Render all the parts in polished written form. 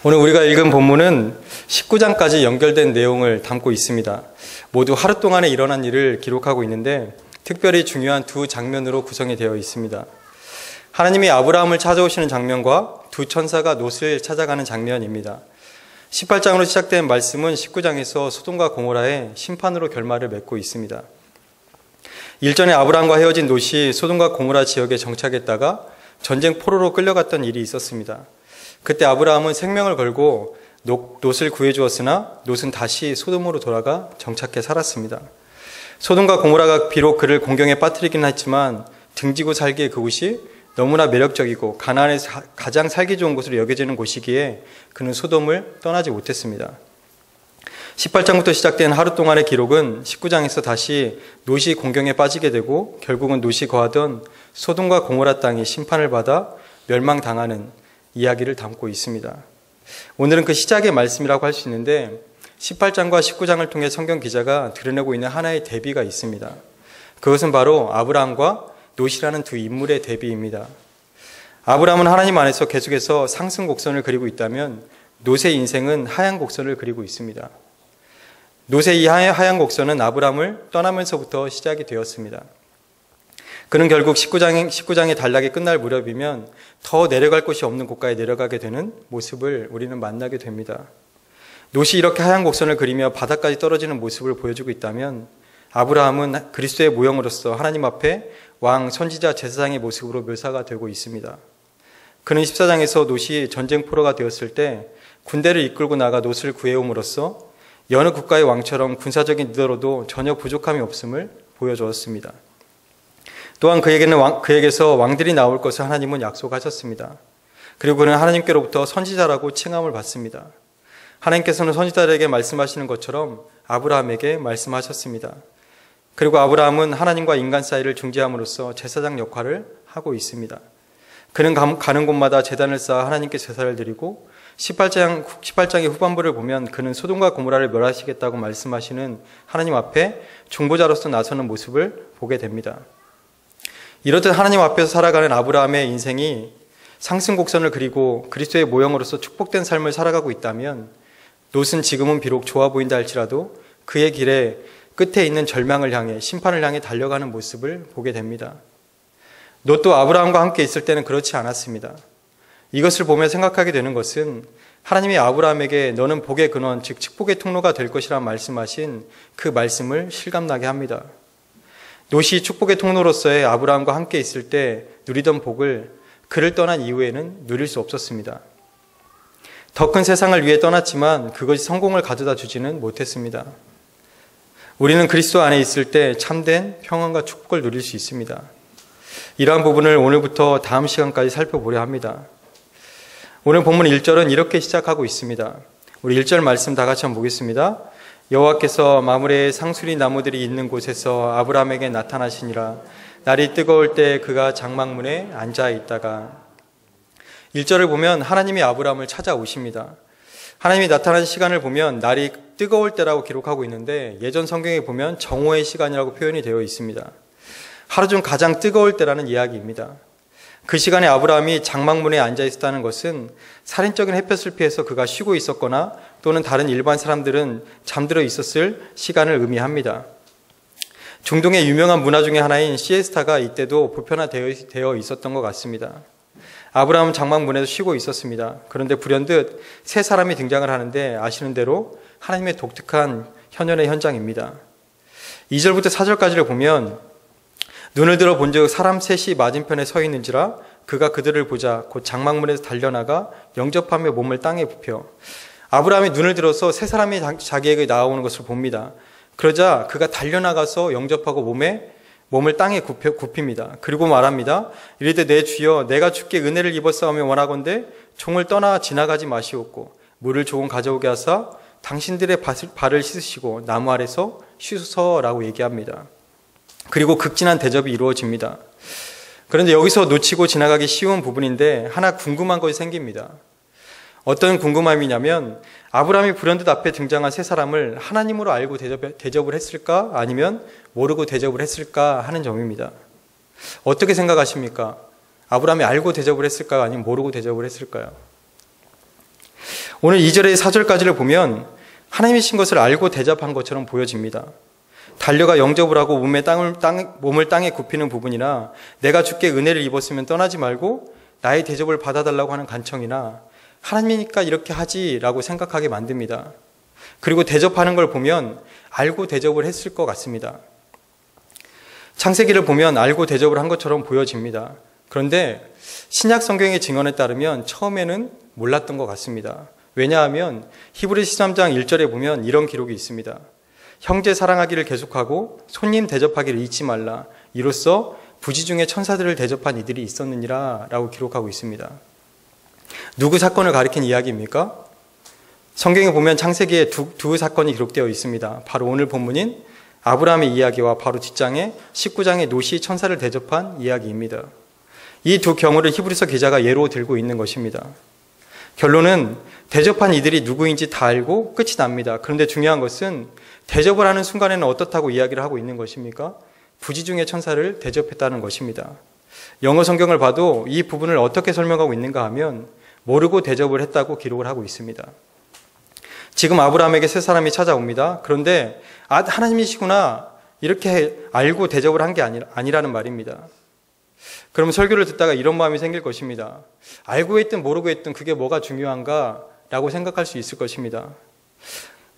오늘 우리가 읽은 본문은 19장까지 연결된 내용을 담고 있습니다. 모두 하루 동안에 일어난 일을 기록하고 있는데 특별히 중요한 두 장면으로 구성이 되어 있습니다. 하나님이 아브라함을 찾아오시는 장면과 두 천사가 롯을 찾아가는 장면입니다. 18장으로 시작된 말씀은 19장에서 소돔과 고모라의 심판으로 결말을 맺고 있습니다. 일전에 아브라함과 헤어진 롯이 소돔과 고모라 지역에 정착했다가 전쟁 포로로 끌려갔던 일이 있었습니다. 그때 아브라함은 생명을 걸고 롯을 구해주었으나 롯은 다시 소돔으로 돌아가 정착해 살았습니다. 소돔과 고모라가 비록 그를 공경에 빠뜨리긴 했지만 등지고 살기에 그곳이 너무나 매력적이고 가나안에서 가장 살기 좋은 곳으로 여겨지는 곳이기에 그는 소돔을 떠나지 못했습니다. 18장부터 시작된 하루 동안의 기록은 19장에서 다시 롯이 공경에 빠지게 되고 결국은 롯이 거하던 소돔과 고모라 땅이 심판을 받아 멸망당하는 이야기를 담고 있습니다. 오늘은 그 시작의 말씀이라고 할 수 있는데 18장과 19장을 통해 성경 기자가 드러내고 있는 하나의 대비가 있습니다. 그것은 바로 아브라함과 롯이라는 두 인물의 대비입니다. 아브라함은 하나님 안에서 계속해서 상승 곡선을 그리고 있다면 롯의 인생은 하향 곡선을 그리고 있습니다. 롯의 이 하향 곡선은 아브라함을 떠나면서부터 시작이 되었습니다. 그는 결국 19장의 단락이 끝날 무렵이면 더 내려갈 곳이 없는 곳까지 내려가게 되는 모습을 우리는 만나게 됩니다. 롯이 이렇게 하향 곡선을 그리며 바닥까지 떨어지는 모습을 보여주고 있다면 아브라함은 그리스도의 모형으로서 하나님 앞에 왕, 선지자, 제사장의 모습으로 묘사가 되고 있습니다. 그는 14장에서 롯이 전쟁 포로가 되었을 때 군대를 이끌고 나가 롯을 구해옴으로써 여느 국가의 왕처럼 군사적인 리더로도 전혀 부족함이 없음을 보여주었습니다. 또한 그에게서 왕들이 나올 것을 하나님은 약속하셨습니다. 그리고 그는 하나님께로부터 선지자라고 칭함을 받습니다. 하나님께서는 선지자들에게 말씀하시는 것처럼 아브라함에게 말씀하셨습니다. 그리고 아브라함은 하나님과 인간 사이를 중재함으로써 제사장 역할을 하고 있습니다. 그는 가는 곳마다 제단을 쌓아 하나님께 제사를 드리고 18장의 후반부를 보면 그는 소돔과 고모라를 멸하시겠다고 말씀하시는 하나님 앞에 중보자로서 나서는 모습을 보게 됩니다. 이렇듯 하나님 앞에서 살아가는 아브라함의 인생이 상승곡선을 그리고 그리스도의 모형으로서 축복된 삶을 살아가고 있다면 롯은 지금은 비록 좋아 보인다 할지라도 그의 길에 끝에 있는 절망을 향해 심판을 향해 달려가는 모습을 보게 됩니다. 롯도 아브라함과 함께 있을 때는 그렇지 않았습니다. 이것을 보며 생각하게 되는 것은 하나님이 아브라함에게 너는 복의 근원, 즉 축복의 통로가 될 것이라 말씀하신 그 말씀을 실감나게 합니다. 롯이 축복의 통로로서의 아브라함과 함께 있을 때 누리던 복을 그를 떠난 이후에는 누릴 수 없었습니다. 더 큰 세상을 위해 떠났지만 그것이 성공을 가져다 주지는 못했습니다. 우리는 그리스도 안에 있을 때 참된 평안과 축복을 누릴 수 있습니다. 이러한 부분을 오늘부터 다음 시간까지 살펴보려 합니다. 오늘 본문 1절은 이렇게 시작하고 있습니다. 우리 1절 말씀 다 같이 한번 보겠습니다. 여호와께서 마므레의 상수리 나무들이 있는 곳에서 아브라함에게 나타나시니라. 날이 뜨거울 때 그가 장막문에 앉아 있다가 1절을 보면 하나님이 아브라함을 찾아오십니다. 하나님이 나타난 시간을 보면 날이 뜨거울 때라고 기록하고 있는데 예전 성경에 보면 정오의 시간이라고 표현이 되어 있습니다. 하루 중 가장 뜨거울 때라는 이야기입니다. 그 시간에 아브라함이 장막문에 앉아 있었다는 것은 살인적인 햇볕을 피해서 그가 쉬고 있었거나 또는 다른 일반 사람들은 잠들어 있었을 시간을 의미합니다. 중동의 유명한 문화 중에 하나인 시에스타가 이때도 보편화되어 있었던 것 같습니다. 아브라함은 장막문에서 쉬고 있었습니다. 그런데 불현듯 세 사람이 등장을 하는데 아시는 대로 하나님의 독특한 현현의 현장입니다. 2절부터 4절까지를 보면 눈을 들어 본즉 사람 셋이 맞은편에 서 있는지라 그가 그들을 보자 곧 장막문에서 달려나가 영접하며 몸을 땅에 굽혀 아브라함이 눈을 들어서 세 사람이 자기에게 나오는 것을 봅니다. 그러자 그가 달려나가서 영접하고 몸을 땅에 굽힙니다. 그리고 말합니다. 이르되 내 주여 내가 주께 은혜를 입었사오며 원하건대 종을 떠나 지나가지 마시옵고 물을 조금 가져오게 하사 당신들의 발을 씻으시고 나무 아래서 쉬소서라고 얘기합니다. 그리고 극진한 대접이 이루어집니다. 그런데 여기서 놓치고 지나가기 쉬운 부분인데 하나 궁금한 것이 생깁니다. 어떤 궁금함이냐면 아브라함이 불현듯 앞에 등장한 세 사람을 하나님으로 알고 대접을 했을까 아니면 모르고 대접을 했을까 하는 점입니다. 어떻게 생각하십니까? 아브라함이 알고 대접을 했을까요? 아니면 모르고 대접을 했을까요? 오늘 2절의 4절까지를 보면 하나님이신 것을 알고 대접한 것처럼 보여집니다. 달려가 영접을 하고 몸을 땅에 굽히는 부분이나 내가 주께 은혜를 입었으면 떠나지 말고 나의 대접을 받아달라고 하는 간청이나 하나님이니까 이렇게 하지라고 생각하게 만듭니다. 그리고 대접하는 걸 보면 알고 대접을 했을 것 같습니다. 창세기를 보면 알고 대접을 한 것처럼 보여집니다. 그런데 신약 성경의 증언에 따르면 처음에는 몰랐던 것 같습니다. 왜냐하면 히브리서 13장 1절에 보면 이런 기록이 있습니다. 형제 사랑하기를 계속하고 손님 대접하기를 잊지 말라. 이로써 부지 중에 천사들을 대접한 이들이 있었느니라 라고 기록하고 있습니다. 누구 사건을 가리킨 이야기입니까? 성경에 보면 창세기에 두 사건이 기록되어 있습니다. 바로 오늘 본문인 아브라함의 이야기와 바로 뒷장에 19장의 노시 천사를 대접한 이야기입니다. 이 두 경우를 히브리서 기자가 예로 들고 있는 것입니다. 결론은 대접한 이들이 누구인지 다 알고 끝이 납니다. 그런데 중요한 것은 대접을 하는 순간에는 어떻다고 이야기를 하고 있는 것입니까? 부지 중의 천사를 대접했다는 것입니다. 영어 성경을 봐도 이 부분을 어떻게 설명하고 있는가 하면 모르고 대접을 했다고 기록을 하고 있습니다. 지금 아브라함에게 세 사람이 찾아옵니다. 그런데 하나님이시구나 이렇게 알고 대접을 한 게 아니라는 말입니다. 그러면 설교를 듣다가 이런 마음이 생길 것입니다. 알고 했든 모르고 했든 그게 뭐가 중요한가 라고 생각할 수 있을 것입니다.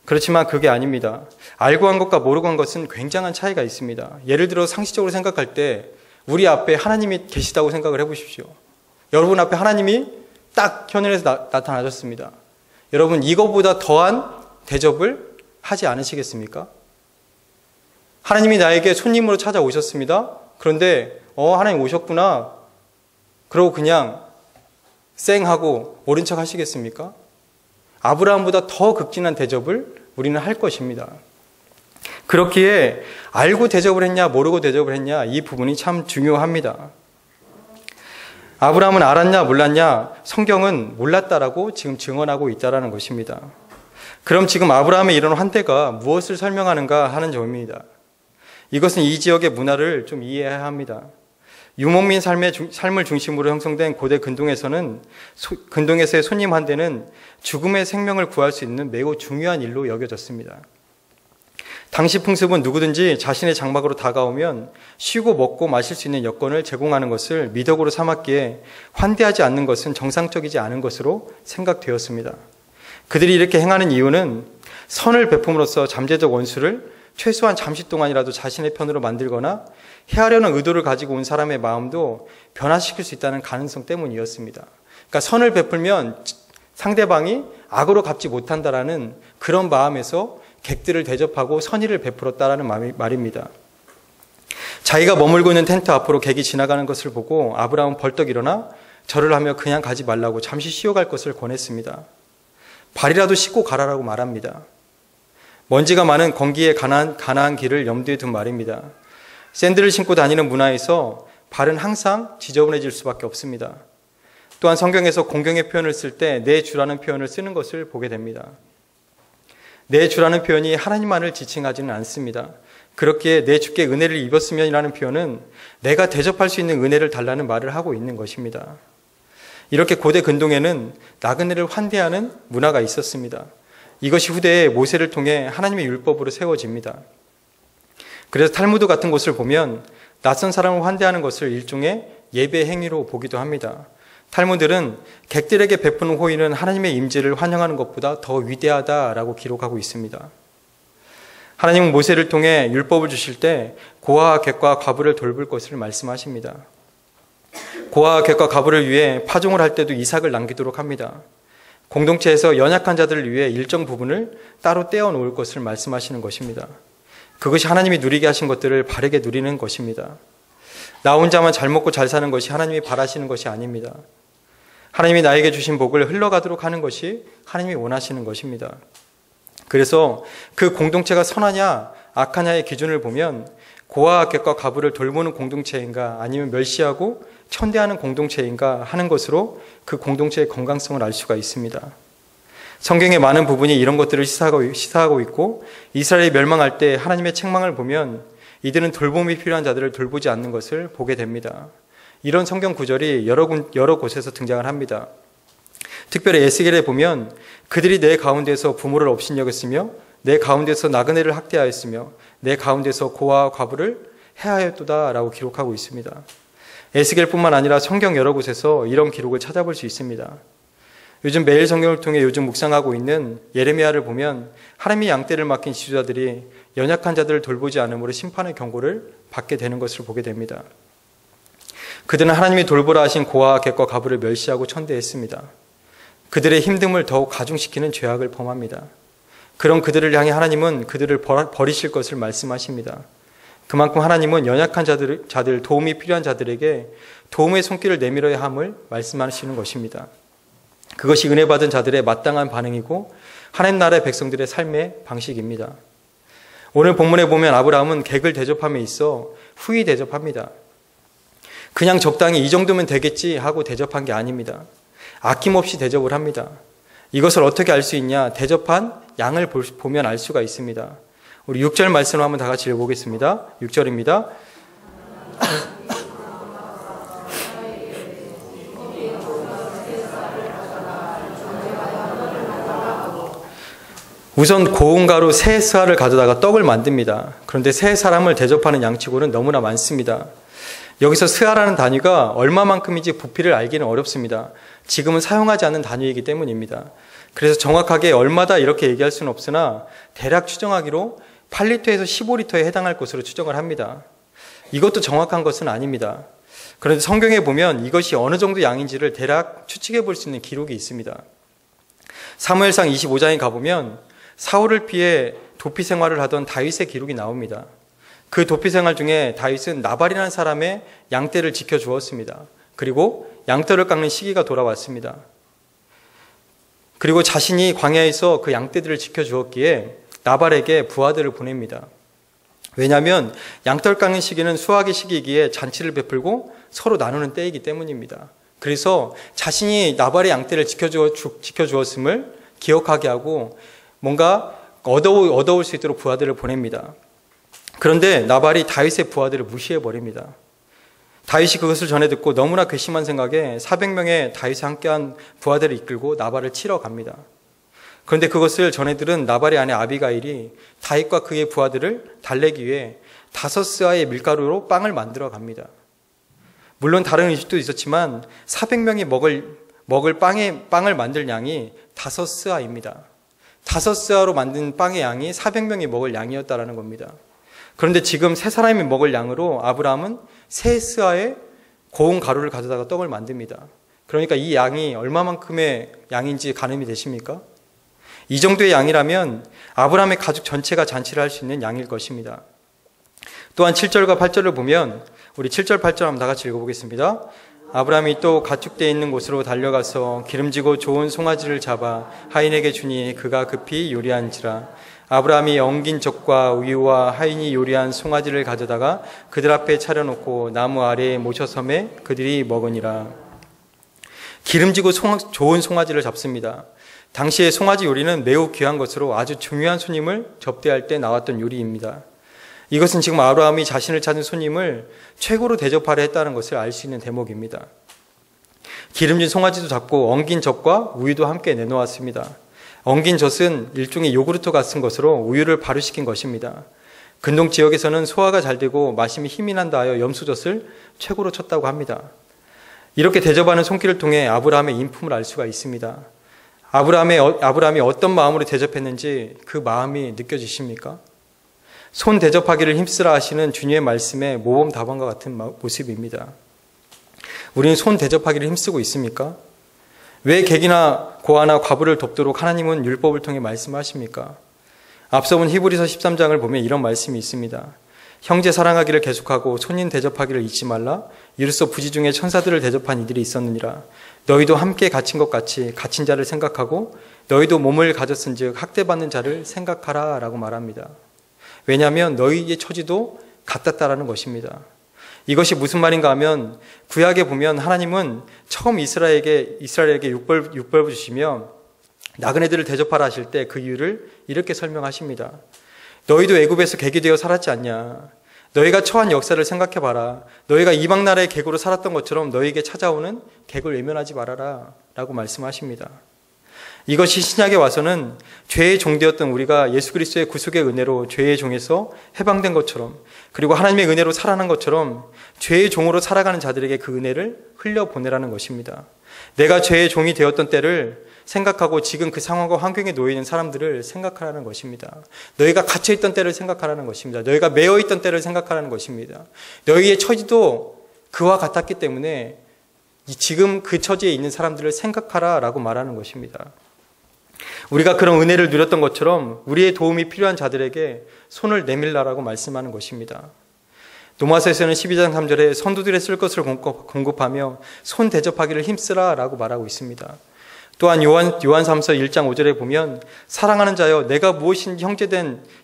그렇지만 그게 아닙니다. 알고 한 것과 모르고 한 것은 굉장한 차이가 있습니다. 예를 들어 상식적으로 생각할 때 우리 앞에 하나님이 계시다고 생각을 해보십시오. 여러분 앞에 하나님이 딱 현현에서 나타나셨습니다. 여러분 이거보다 더한 대접을 하지 않으시겠습니까? 하나님이 나에게 손님으로 찾아오셨습니다. 그런데 하나님 오셨구나. 그러고 그냥 쌩하고 모른 척 하시겠습니까? 아브라함보다 더 극진한 대접을 우리는 할 것입니다. 그렇기에 알고 대접을 했냐 모르고 대접을 했냐 이 부분이 참 중요합니다. 아브라함은 알았냐 몰랐냐 성경은 몰랐다라고 지금 증언하고 있다는 것입니다. 그럼 지금 아브라함의 이런 환대가 무엇을 설명하는가 하는 점입니다. 이것은 이 지역의 문화를 좀 이해해야 합니다. 유목민 삶을 중심으로 형성된 고대 근동에서는 근동에서의 손님 환대는 죽음의 생명을 구할 수 있는 매우 중요한 일로 여겨졌습니다. 당시 풍습은 누구든지 자신의 장막으로 다가오면 쉬고 먹고 마실 수 있는 여건을 제공하는 것을 미덕으로 삼았기에 환대하지 않는 것은 정상적이지 않은 것으로 생각되었습니다. 그들이 이렇게 행하는 이유는 선을 베품으로써 잠재적 원수를 최소한 잠시 동안이라도 자신의 편으로 만들거나 해하려는 의도를 가지고 온 사람의 마음도 변화시킬 수 있다는 가능성 때문이었습니다. 그러니까 선을 베풀면 상대방이 악으로 갚지 못한다라는 그런 마음에서 객들을 대접하고 선의를 베풀었다라는 말입니다. 자기가 머물고 있는 텐트 앞으로 객이 지나가는 것을 보고 아브라함은 벌떡 일어나 절을 하며 그냥 가지 말라고 잠시 쉬어갈 것을 권했습니다. 발이라도 씻고 가라라고 말합니다. 먼지가 많은 건기의 가나안 길을 염두에 둔 말입니다. 샌들을 신고 다니는 문화에서 발은 항상 지저분해질 수밖에 없습니다. 또한 성경에서 공경의 표현을 쓸 때 내 주라는 표현을 쓰는 것을 보게 됩니다. 내 주라는 표현이 하나님만을 지칭하지는 않습니다. 그렇기에 내 주께 은혜를 입었으면이라는 표현은 내가 대접할 수 있는 은혜를 달라는 말을 하고 있는 것입니다. 이렇게 고대 근동에는 나그네를 환대하는 문화가 있었습니다. 이것이 후대에 모세를 통해 하나님의 율법으로 세워집니다. 그래서 탈무드 같은 곳을 보면 낯선 사람을 환대하는 것을 일종의 예배 행위로 보기도 합니다. 탈무드는 객들에게 베푸는 호의는 하나님의 임재를 환영하는 것보다 더 위대하다라고 기록하고 있습니다. 하나님은 모세를 통해 율법을 주실 때 고아와 객과 과부를 돌볼 것을 말씀하십니다. 고아와 객과 과부를 위해 파종을 할 때도 이삭을 남기도록 합니다. 공동체에서 연약한 자들을 위해 일정 부분을 따로 떼어 놓을 것을 말씀하시는 것입니다. 그것이 하나님이 누리게 하신 것들을 바르게 누리는 것입니다. 나 혼자만 잘 먹고 잘 사는 것이 하나님이 바라시는 것이 아닙니다. 하나님이 나에게 주신 복을 흘러가도록 하는 것이 하나님이 원하시는 것입니다. 그래서 그 공동체가 선하냐 악하냐의 기준을 보면 고아와 객과 과부를 돌보는 공동체인가 아니면 멸시하고 천대하는 공동체인가 하는 것으로 그 공동체의 건강성을 알 수가 있습니다. 성경의 많은 부분이 이런 것들을 시사하고 있고 이스라엘이 멸망할 때 하나님의 책망을 보면 이들은 돌봄이 필요한 자들을 돌보지 않는 것을 보게 됩니다. 이런 성경 구절이 여러 곳에서 등장을 합니다. 특별히 에스겔에 보면 그들이 내 가운데서 부모를 업신여겼으며 내 가운데서 나그네를 학대하였으며 내 가운데서 고아와 과부를 해하였도다 라고 기록하고 있습니다. 에스겔뿐만 아니라 성경 여러 곳에서 이런 기록을 찾아볼 수 있습니다. 요즘 매일 성경을 통해 요즘 묵상하고 있는 예레미야를 보면 하나님의 양떼를 맡긴 지도자들이 연약한 자들을 돌보지 않음으로 심판의 경고를 받게 되는 것을 보게 됩니다. 그들은 하나님이 돌보라 하신 고아와 객과 과부를 멸시하고 천대했습니다. 그들의 힘듦을 더욱 가중시키는 죄악을 범합니다. 그런 그들을 향해 하나님은 그들을 버리실 것을 말씀하십니다. 그만큼 하나님은 연약한 자들, 도움이 필요한 자들에게 도움의 손길을 내밀어야 함을 말씀하시는 것입니다. 그것이 은혜 받은 자들의 마땅한 반응이고 하나님 나라의 백성들의 삶의 방식입니다. 오늘 본문에 보면 아브라함은 객을 대접함에 있어 후히 대접합니다. 그냥 적당히 이 정도면 되겠지 하고 대접한 게 아닙니다. 아낌없이 대접을 합니다. 이것을 어떻게 알 수 있냐? 대접한 양을 보면 알 수가 있습니다. 우리 6절 말씀을 한번 다 같이 읽어보겠습니다. 6절입니다. 우선 고운 가루 세 스아를 가져다가 떡을 만듭니다. 그런데 세 사람을 대접하는 양치고는 너무나 많습니다. 여기서 스아라는 단위가 얼마만큼인지 부피를 알기는 어렵습니다. 지금은 사용하지 않는 단위이기 때문입니다. 그래서 정확하게 얼마다 이렇게 얘기할 수는 없으나 대략 추정하기로 8리터에서 15리터에 해당할 것으로 추정을 합니다. 이것도 정확한 것은 아닙니다. 그런데 성경에 보면 이것이 어느 정도 양인지를 대략 추측해 볼 수 있는 기록이 있습니다. 사무엘상 25장에 가보면 사울을 피해 도피 생활을 하던 다윗의 기록이 나옵니다. 그 도피 생활 중에 다윗은 나발이라는 사람의 양떼를 지켜주었습니다. 그리고 양떼를 깎는 시기가 돌아왔습니다. 그리고 자신이 광야에서 그 양떼들을 지켜주었기에 나발에게 부하들을 보냅니다. 왜냐하면 양털 깎는 시기는 수확의 시기이기에 잔치를 베풀고 서로 나누는 때이기 때문입니다. 그래서 자신이 나발의 양떼를 지켜주었음을 기억하게 하고 뭔가 얻어올 수 있도록 부하들을 보냅니다. 그런데 나발이 다윗의 부하들을 무시해버립니다. 다윗이 그것을 전해 듣고 너무나 괘씸한 생각에 400명의 다윗과 함께한 부하들을 이끌고 나발을 치러 갑니다. 그런데 그것을 전해 들은 나발의 아내 아비가일이 다윗과 그의 부하들을 달래기 위해 5스아의 밀가루로 빵을 만들어 갑니다. 물론 다른 음식도 있었지만 400명이 먹을 빵을 만들 양이 5스아입니다. 5스아로 만든 빵의 양이 400명이 먹을 양이었다라는 겁니다. 그런데 지금 세 사람이 먹을 양으로 아브라함은 3스아의 고운 가루를 가져다가 떡을 만듭니다. 그러니까 이 양이 얼마만큼의 양인지 가늠이 되십니까? 이 정도의 양이라면 아브라함의 가족 전체가 잔치를 할 수 있는 양일 것입니다. 또한 7절과 8절을 보면 우리 7절 8절 한번 다 같이 읽어보겠습니다. 아브라함이 또 가축대에 있는 곳으로 달려가서 기름지고 좋은 송아지를 잡아 하인에게 주니 그가 급히 요리한지라. 아브라함이 엉긴 젖과 우유와 하인이 요리한 송아지를 가져다가 그들 앞에 차려놓고 나무 아래에 모셔섬에 그들이 먹으니라. 기름지고 좋은 송아지를 잡습니다. 당시의 송아지 요리는 매우 귀한 것으로 아주 중요한 손님을 접대할 때 나왔던 요리입니다. 이것은 지금 아브라함이 자신을 찾은 손님을 최고로 대접하려 했다는 것을 알 수 있는 대목입니다. 기름진 송아지도 잡고 엉긴 젖과 우유도 함께 내놓았습니다. 엉긴 젖은 일종의 요구르트 같은 것으로 우유를 발효시킨 것입니다. 근동 지역에서는 소화가 잘 되고 마심이 힘이 난다 하여 염소젖을 최고로 쳤다고 합니다. 이렇게 대접하는 손길을 통해 아브라함의 인품을 알 수가 있습니다. 아브라함이 어떤 마음으로 대접했는지 그 마음이 느껴지십니까? 손 대접하기를 힘쓰라 하시는 주님의 말씀에 모범답안과 같은 모습입니다. 우리는 손 대접하기를 힘쓰고 있습니까? 왜 객이나 고아나 과부를 돕도록 하나님은 율법을 통해 말씀하십니까? 앞서 본 히브리서 13장을 보면 이런 말씀이 있습니다. 형제 사랑하기를 계속하고 손님 대접하기를 잊지 말라. 이로써 부지 중에 천사들을 대접한 이들이 있었느니라. 너희도 함께 갇힌 것 같이 갇힌 자를 생각하고 너희도 몸을 가졌은즉 학대받는 자를 생각하라 라고 말합니다. 왜냐하면 너희의 처지도 같았다라는 것입니다. 이것이 무슨 말인가 하면 구약에 보면 하나님은 처음 이스라엘에게 율법을 주시며 나그네들을 대접하라 하실 때 그 이유를 이렇게 설명하십니다. 너희도 애굽에서 객이 되어 살았지 않냐? 너희가 처한 역사를 생각해봐라. 너희가 이방 나라의 객으로 살았던 것처럼 너희에게 찾아오는 객을 외면하지 말아라 라고 말씀하십니다. 이것이 신약에 와서는 죄의 종되었던 우리가 예수 그리스도의 구속의 은혜로 죄의 종에서 해방된 것처럼, 그리고 하나님의 은혜로 살아난 것처럼 죄의 종으로 살아가는 자들에게 그 은혜를 흘려보내라는 것입니다. 내가 죄의 종이 되었던 때를 생각하고 지금 그 상황과 환경에 놓여 있는 사람들을 생각하라는 것입니다. 너희가 갇혀있던 때를 생각하라는 것입니다. 너희가 매어있던 때를 생각하라는 것입니다. 너희의 처지도 그와 같았기 때문에 지금 그 처지에 있는 사람들을 생각하라라고 말하는 것입니다. 우리가 그런 은혜를 누렸던 것처럼 우리의 도움이 필요한 자들에게 손을 내밀라라고 말씀하는 것입니다. 로마서에서는 12장 3절에 선두들에 쓸 것을 공급하며 손 대접하기를 힘쓰라라고 말하고 있습니다. 또한 요한 3서 1장 5절에 보면 사랑하는 자여 내가 무엇인지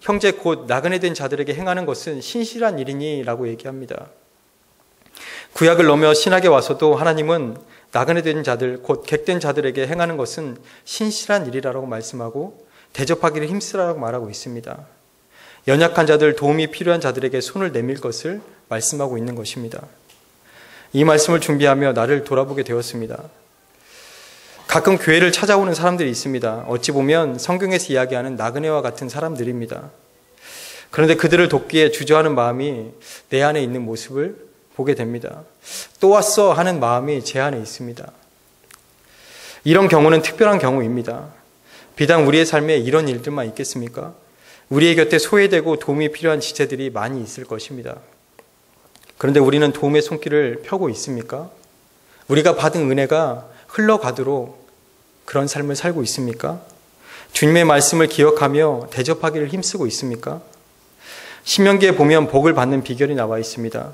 형제 곧 나그네 된 자들에게 행하는 것은 신실한 일이니 라고 얘기합니다. 구약을 넘어 신약에 와서도 하나님은 나그네 된 자들 곧 객된 자들에게 행하는 것은 신실한 일이라고 말씀하고 대접하기를 힘쓰라고 말하고 있습니다. 연약한 자들, 도움이 필요한 자들에게 손을 내밀 것을 말씀하고 있는 것입니다. 이 말씀을 준비하며 나를 돌아보게 되었습니다. 가끔 교회를 찾아오는 사람들이 있습니다. 어찌 보면 성경에서 이야기하는 나그네와 같은 사람들입니다. 그런데 그들을 돕기에 주저하는 마음이 내 안에 있는 모습을 보게 됩니다. 또 왔어 하는 마음이 제 안에 있습니다. 이런 경우는 특별한 경우입니다. 비단 우리의 삶에 이런 일들만 있겠습니까? 우리의 곁에 소외되고 도움이 필요한 지체들이 많이 있을 것입니다. 그런데 우리는 도움의 손길을 펴고 있습니까? 우리가 받은 은혜가 흘러가도록 그런 삶을 살고 있습니까? 주님의 말씀을 기억하며 대접하기를 힘쓰고 있습니까? 신명기에 보면 복을 받는 비결이 나와 있습니다.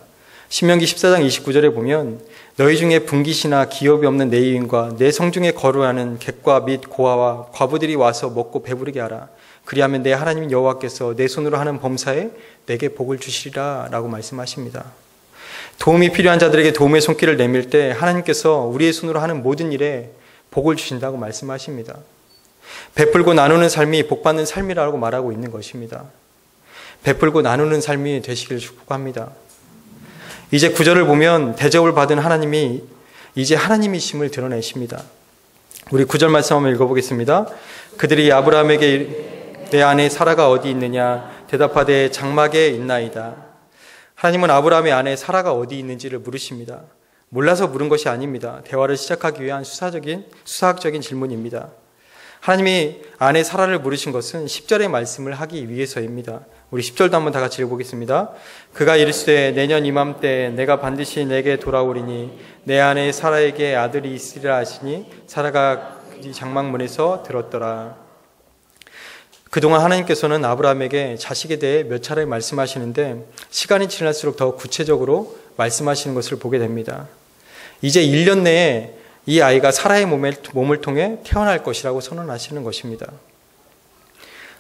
신명기 14장 29절에 보면 너희 중에 분깃이나 기업이 없는 레위인과 내 성중에 거류하는 객과 및 고아와 과부들이 와서 먹고 배부르게 하라. 그리하면 내 하나님 여호와께서 내 손으로 하는 범사에 내게 복을 주시리라 라고 말씀하십니다. 도움이 필요한 자들에게 도움의 손길을 내밀 때 하나님께서 우리의 손으로 하는 모든 일에 복을 주신다고 말씀하십니다. 베풀고 나누는 삶이 복받는 삶이라고 말하고 있는 것입니다. 베풀고 나누는 삶이 되시기를 축복합니다. 이제 9절을 보면 대접을 받은 하나님이 이제 하나님이심을 드러내십니다. 우리 9절 말씀 한번 읽어보겠습니다. 그들이 아브라함에게 내 아내 사라가 어디 있느냐 대답하되 장막에 있나이다. 하나님은 아브라함의 아내 사라가 어디 있는지를 물으십니다. 몰라서 물은 것이 아닙니다. 대화를 시작하기 위한 수사학적인 질문입니다. 하나님이 아내 사라를 물으신 것은 10절의 말씀을 하기 위해서입니다. 우리 10절도 한번 다 같이 읽어보겠습니다. 그가 이르시되 내년 이맘때 내가 반드시 내게 돌아오리니 내 아내 사라에게 아들이 있으리라 하시니 사라가 장막문에서 들었더라. 그동안 하나님께서는 아브라함에게 자식에 대해 몇 차례 말씀하시는데 시간이 지날수록 더 구체적으로 말씀하시는 것을 보게 됩니다. 이제 1년 내에 이 아이가 사라의 몸을 통해 태어날 것이라고 선언하시는 것입니다.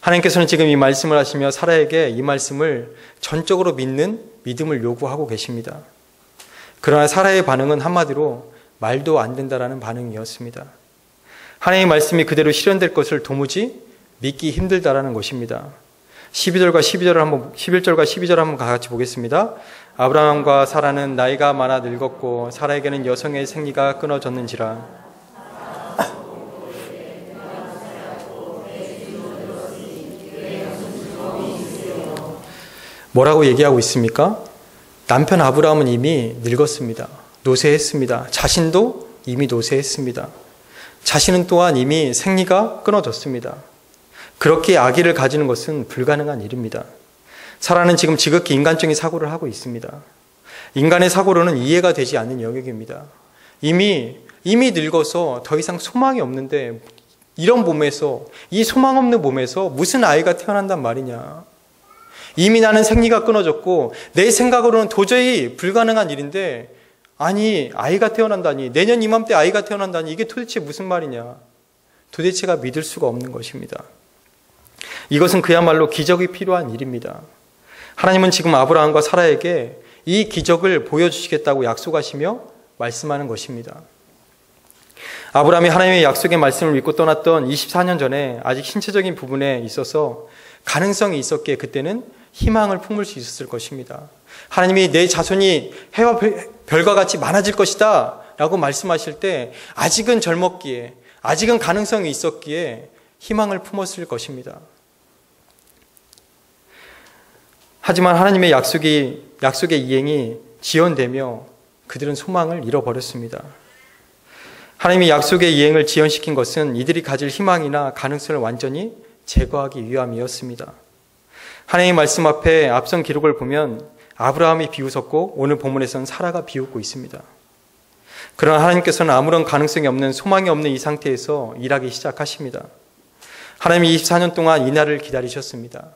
하나님께서는 지금 이 말씀을 하시며 사라에게 이 말씀을 전적으로 믿는 믿음을 요구하고 계십니다. 그러나 사라의 반응은 한마디로 말도 안 된다라는 반응이었습니다. 하나님의 말씀이 그대로 실현될 것을 도무지 믿기 힘들다라는 것입니다. 11절과 12절을 한번 같이 보겠습니다. 아브라함과 사라는 나이가 많아 늙었고 사라에게는 여성의 생리가 끊어졌는지라. 뭐라고 얘기하고 있습니까? 남편 아브라함은 이미 늙었습니다. 노쇠했습니다. 자신도 이미 노쇠했습니다. 자신은 또한 이미 생리가 끊어졌습니다. 그렇게 아기를 가지는 것은 불가능한 일입니다. 사라는 지금 지극히 인간적인 사고를 하고 있습니다. 인간의 사고로는 이해가 되지 않는 영역입니다. 이미 늙어서 더 이상 소망이 없는데 이런 몸에서, 이 소망 없는 몸에서 무슨 아이가 태어난단 말이냐. 이미 나는 생리가 끊어졌고 내 생각으로는 도저히 불가능한 일인데 아니 아이가 태어난다니, 내년 이맘때 아이가 태어난다니, 이게 도대체 무슨 말이냐. 도대체가 믿을 수가 없는 것입니다. 이것은 그야말로 기적이 필요한 일입니다. 하나님은 지금 아브라함과 사라에게 이 기적을 보여주시겠다고 약속하시며 말씀하는 것입니다. 아브라함이 하나님의 약속의 말씀을 믿고 떠났던 24년 전에 아직 신체적인 부분에 있어서 가능성이 있었기에 그때는 희망을 품을 수 있었을 것입니다. 하나님이 내 자손이 해와 별과 같이 많아질 것이다 라고 말씀하실 때 아직은 젊었기에, 아직은 가능성이 있었기에 희망을 품었을 것입니다. 하지만 하나님의 약속의 이행이 지연되며 그들은 소망을 잃어버렸습니다. 하나님이 약속의 이행을 지연시킨 것은 이들이 가질 희망이나 가능성을 완전히 제거하기 위함이었습니다. 하나님의 말씀 앞에 앞선 기록을 보면 아브라함이 비웃었고 오늘 본문에서는 사라가 비웃고 있습니다. 그러나 하나님께서는 아무런 가능성이 없는, 소망이 없는 이 상태에서 일하기 시작하십니다. 하나님이 24년 동안 이 날을 기다리셨습니다.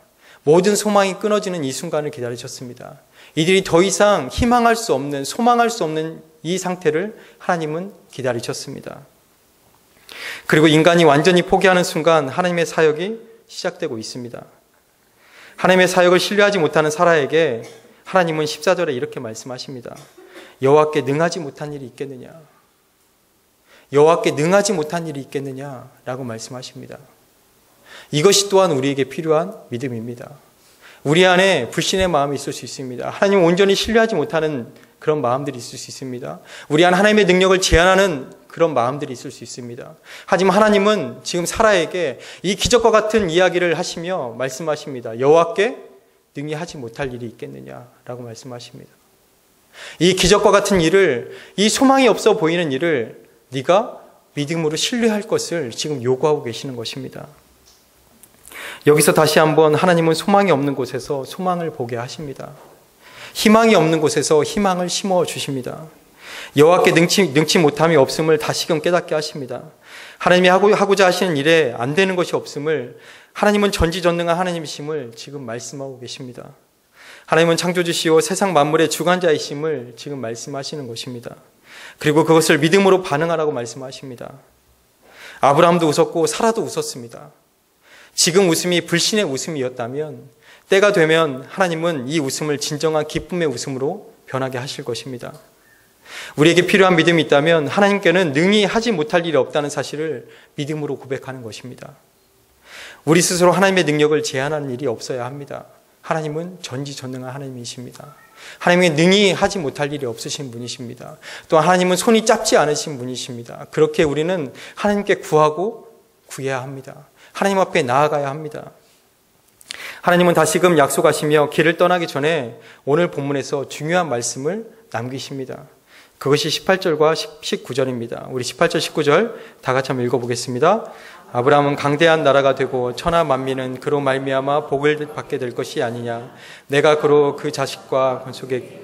모든 소망이 끊어지는 이 순간을 기다리셨습니다. 이들이 더 이상 희망할 수 없는, 소망할 수 없는 이 상태를 하나님은 기다리셨습니다. 그리고 인간이 완전히 포기하는 순간 하나님의 사역이 시작되고 있습니다. 하나님의 사역을 신뢰하지 못하는 사라에게 하나님은 14절에 이렇게 말씀하십니다. 여호와께 능하지 못한 일이 있겠느냐? 여호와께 능하지 못한 일이 있겠느냐? 라고 말씀하십니다. 이것이 또한 우리에게 필요한 믿음입니다. 우리 안에 불신의 마음이 있을 수 있습니다. 하나님을 온전히 신뢰하지 못하는 그런 마음들이 있을 수 있습니다. 우리 안 하나님의 능력을 제한하는 그런 마음들이 있을 수 있습니다. 하지만 하나님은 지금 사라에게 이 기적과 같은 이야기를 하시며 말씀하십니다. 여호와께 능히 하지 못할 일이 있겠느냐라고 말씀하십니다. 이 기적과 같은 일을, 이 소망이 없어 보이는 일을 네가 믿음으로 신뢰할 것을 지금 요구하고 계시는 것입니다. 여기서 다시 한번 하나님은 소망이 없는 곳에서 소망을 보게 하십니다. 희망이 없는 곳에서 희망을 심어 주십니다. 여호와께 능치 못함이 없음을 다시금 깨닫게 하십니다. 하나님이 하고자 하시는 일에 안 되는 것이 없음을, 하나님은 전지전능한 하나님이심을 지금 말씀하고 계십니다. 하나님은 창조주시오 세상 만물의 주관자이심을 지금 말씀하시는 것입니다. 그리고 그것을 믿음으로 반응하라고 말씀하십니다. 아브라함도 웃었고 사라도 웃었습니다. 지금 웃음이 불신의 웃음이었다면 때가 되면 하나님은 이 웃음을 진정한 기쁨의 웃음으로 변하게 하실 것입니다. 우리에게 필요한 믿음이 있다면 하나님께는 능히 하지 못할 일이 없다는 사실을 믿음으로 고백하는 것입니다. 우리 스스로 하나님의 능력을 제한하는 일이 없어야 합니다. 하나님은 전지전능한 하나님이십니다. 하나님은 능히 하지 못할 일이 없으신 분이십니다. 또 하나님은 손이 짧지 않으신 분이십니다. 그렇게 우리는 하나님께 구하고 구해야 합니다. 하나님 앞에 나아가야 합니다. 하나님은 다시금 약속하시며 길을 떠나기 전에 오늘 본문에서 중요한 말씀을 남기십니다. 그것이 18절과 19절입니다. 우리 18절, 19절 다 같이 한번 읽어보겠습니다. 아브라함은 강대한 나라가 되고 천하 만민은 그로 말미암아 복을 받게 될 것이 아니냐. 내가 그로 그 자식과 건속에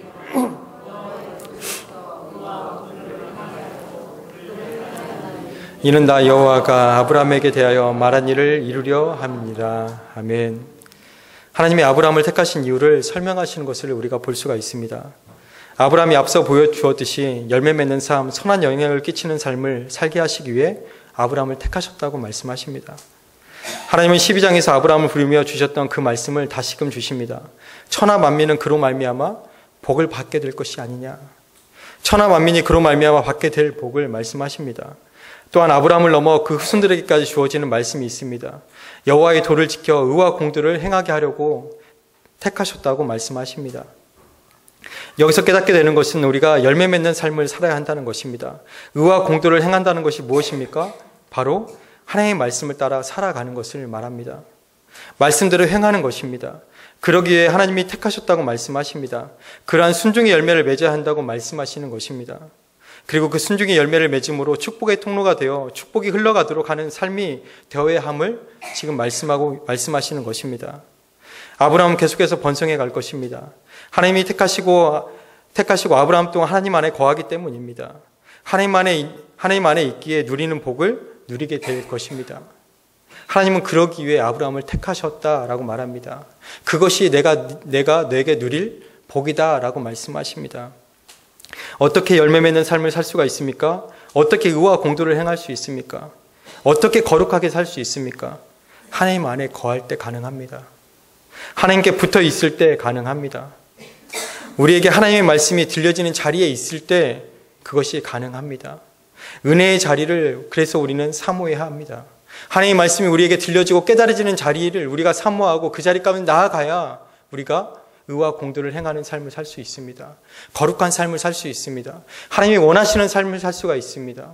이는 나 여호와가 아브라함에게 대하여 말한 일을 이루려 함이니라. 아멘. 하나님이 아브라함을 택하신 이유를 설명하시는 것을 우리가 볼 수가 있습니다. 아브라함이 앞서 보여주었듯이 열매 맺는 삶, 선한 영향을 끼치는 삶을 살게 하시기 위해 아브라함을 택하셨다고 말씀하십니다. 하나님은 12장에서 아브라함을 부르며 주셨던 그 말씀을 다시금 주십니다. 천하 만민은 그로 말미암아 복을 받게 될 것이 아니냐. 천하 만민이 그로 말미암아 받게 될 복을 말씀하십니다. 또한 아브라함을 넘어 그 후손들에게까지 주어지는 말씀이 있습니다. 여호와의 도를 지켜 의와 공도를 행하게 하려고 택하셨다고 말씀하십니다. 여기서 깨닫게 되는 것은 우리가 열매 맺는 삶을 살아야 한다는 것입니다. 의와 공도를 행한다는 것이 무엇입니까? 바로 하나님의 말씀을 따라 살아가는 것을 말합니다. 말씀대로 행하는 것입니다. 그러기 위해 하나님이 택하셨다고 말씀하십니다. 그러한 순종의 열매를 맺어야 한다고 말씀하시는 것입니다. 그리고 그 순종의 열매를 맺음으로 축복의 통로가 되어 축복이 흘러가도록 하는 삶이 되어야 함을 지금 말씀하시는 것입니다. 아브라함은 계속해서 번성해 갈 것입니다. 하나님이 택하시고 아브라함 또한 하나님 안에 거하기 때문입니다. 하나님 안에 있기에 누리는 복을 누리게 될 것입니다. 하나님은 그러기 위해 아브라함을 택하셨다라고 말합니다. 그것이 내가 내게 누릴 복이다라고 말씀하십니다. 어떻게 열매 맺는 삶을 살 수가 있습니까? 어떻게 의와 공도를 행할 수 있습니까? 어떻게 거룩하게 살 수 있습니까? 하나님 안에 거할 때 가능합니다. 하나님께 붙어 있을 때 가능합니다. 우리에게 하나님의 말씀이 들려지는 자리에 있을 때 그것이 가능합니다. 은혜의 자리를 그래서 우리는 사모해야 합니다. 하나님의 말씀이 우리에게 들려지고 깨달아지는 자리를 우리가 사모하고 그 자리 가운데 나아가야 우리가 의와 공도를 행하는 삶을 살 수 있습니다. 거룩한 삶을 살 수 있습니다. 하나님이 원하시는 삶을 살 수가 있습니다.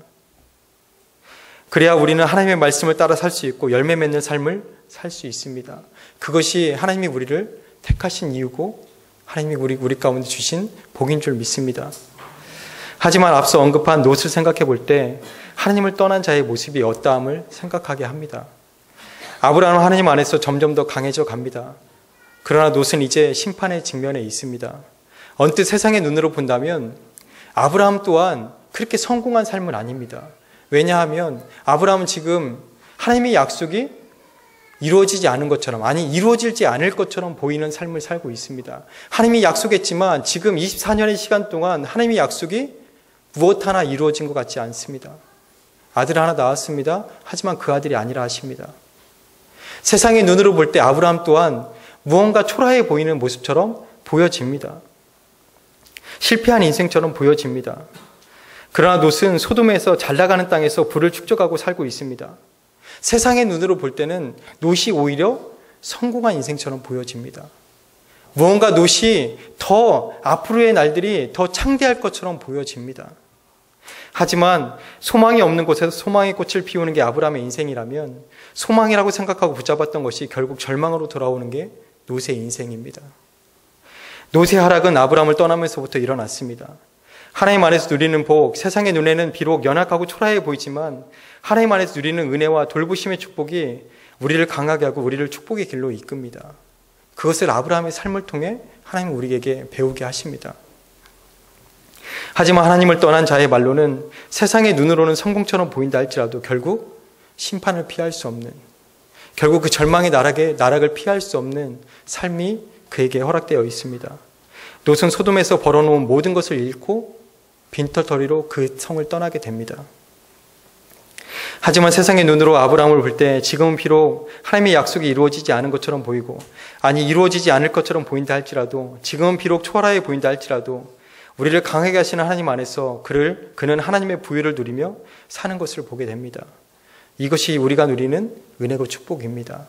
그래야 우리는 하나님의 말씀을 따라 살 수 있고 열매 맺는 삶을 살 수 있습니다. 그것이 하나님이 우리를 택하신 이유고 하나님이 우리 가운데 주신 복인 줄 믿습니다. 하지만 앞서 언급한 롯을 생각해 볼 때 하나님을 떠난 자의 모습이 어떠함을 생각하게 합니다. 아브라함은 하나님 안에서 점점 더 강해져 갑니다. 그러나 롯은 이제 심판의 직면에 있습니다. 언뜻 세상의 눈으로 본다면 아브라함 또한 그렇게 성공한 삶은 아닙니다. 왜냐하면 아브라함은 지금 하나님의 약속이 이루어지지 않은 것처럼, 아니 이루어지지 않을 것처럼 보이는 삶을 살고 있습니다. 하나님이 약속했지만 지금 24년의 시간 동안 하나님의 약속이 무엇 하나 이루어진 것 같지 않습니다. 아들 하나 낳았습니다. 하지만 그 아들이 아니라 하십니다. 세상의 눈으로 볼 때 아브라함 또한 무언가 초라해 보이는 모습처럼 보여집니다. 실패한 인생처럼 보여집니다. 그러나 롯은 소돔에서 잘 나가는 땅에서 부를 축적하고 살고 있습니다. 세상의 눈으로 볼 때는 롯이 오히려 성공한 인생처럼 보여집니다. 무언가 롯이 더 앞으로의 날들이 더 창대할 것처럼 보여집니다. 하지만 소망이 없는 곳에서 소망의 꽃을 피우는 게 아브라함의 인생이라면 소망이라고 생각하고 붙잡았던 것이 결국 절망으로 돌아오는 게 롯의 인생입니다. 롯의 하락은 아브라함을 떠나면서부터 일어났습니다. 하나님 안에서 누리는 복, 세상의 눈에는 비록 연약하고 초라해 보이지만 하나님 안에서 누리는 은혜와 돌보심의 축복이 우리를 강하게 하고 우리를 축복의 길로 이끕니다. 그것을 아브라함의 삶을 통해 하나님은 우리에게 배우게 하십니다. 하지만 하나님을 떠난 자의 말로는 세상의 눈으로는 성공처럼 보인다 할지라도 결국 심판을 피할 수 없는, 결국 그 절망의 나락을 피할 수 없는 삶이 그에게 허락되어 있습니다. 롯은 소돔에서 벌어놓은 모든 것을 잃고 빈털터리로 그 성을 떠나게 됩니다. 하지만 세상의 눈으로 아브라함을 볼 때 지금은 비록 하나님의 약속이 이루어지지 않은 것처럼 보이고, 아니 이루어지지 않을 것처럼 보인다 할지라도, 지금은 비록 초라해 보인다 할지라도 우리를 강하게 하시는 하나님 안에서 그는 하나님의 부유를 누리며 사는 것을 보게 됩니다. 이것이 우리가 누리는 은혜고 축복입니다.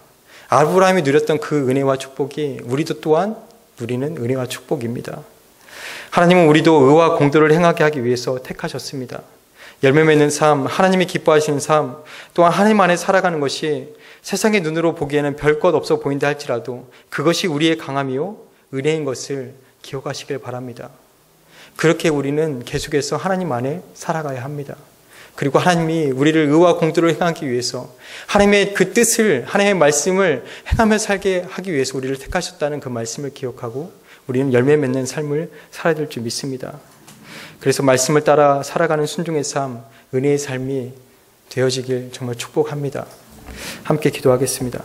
아브라함이 누렸던 그 은혜와 축복이 우리도 또한 누리는 은혜와 축복입니다. 하나님은 우리도 의와 공도를 행하게 하기 위해서 택하셨습니다. 열매 맺는 삶, 하나님이 기뻐하시는 삶, 또한 하나님 안에 살아가는 것이 세상의 눈으로 보기에는 별 것 없어 보인다 할지라도 그것이 우리의 강함이요 은혜인 것을 기억하시길 바랍니다. 그렇게 우리는 계속해서 하나님 안에 살아가야 합니다. 그리고 하나님이 우리를 의와 공도를 행하기 위해서 하나님의 그 뜻을, 하나님의 말씀을 행하며 살게 하기 위해서 우리를 택하셨다는 그 말씀을 기억하고 우리는 열매 맺는 삶을 살아야 될 줄 믿습니다. 그래서 말씀을 따라 살아가는 순종의 삶, 은혜의 삶이 되어지길 정말 축복합니다. 함께 기도하겠습니다.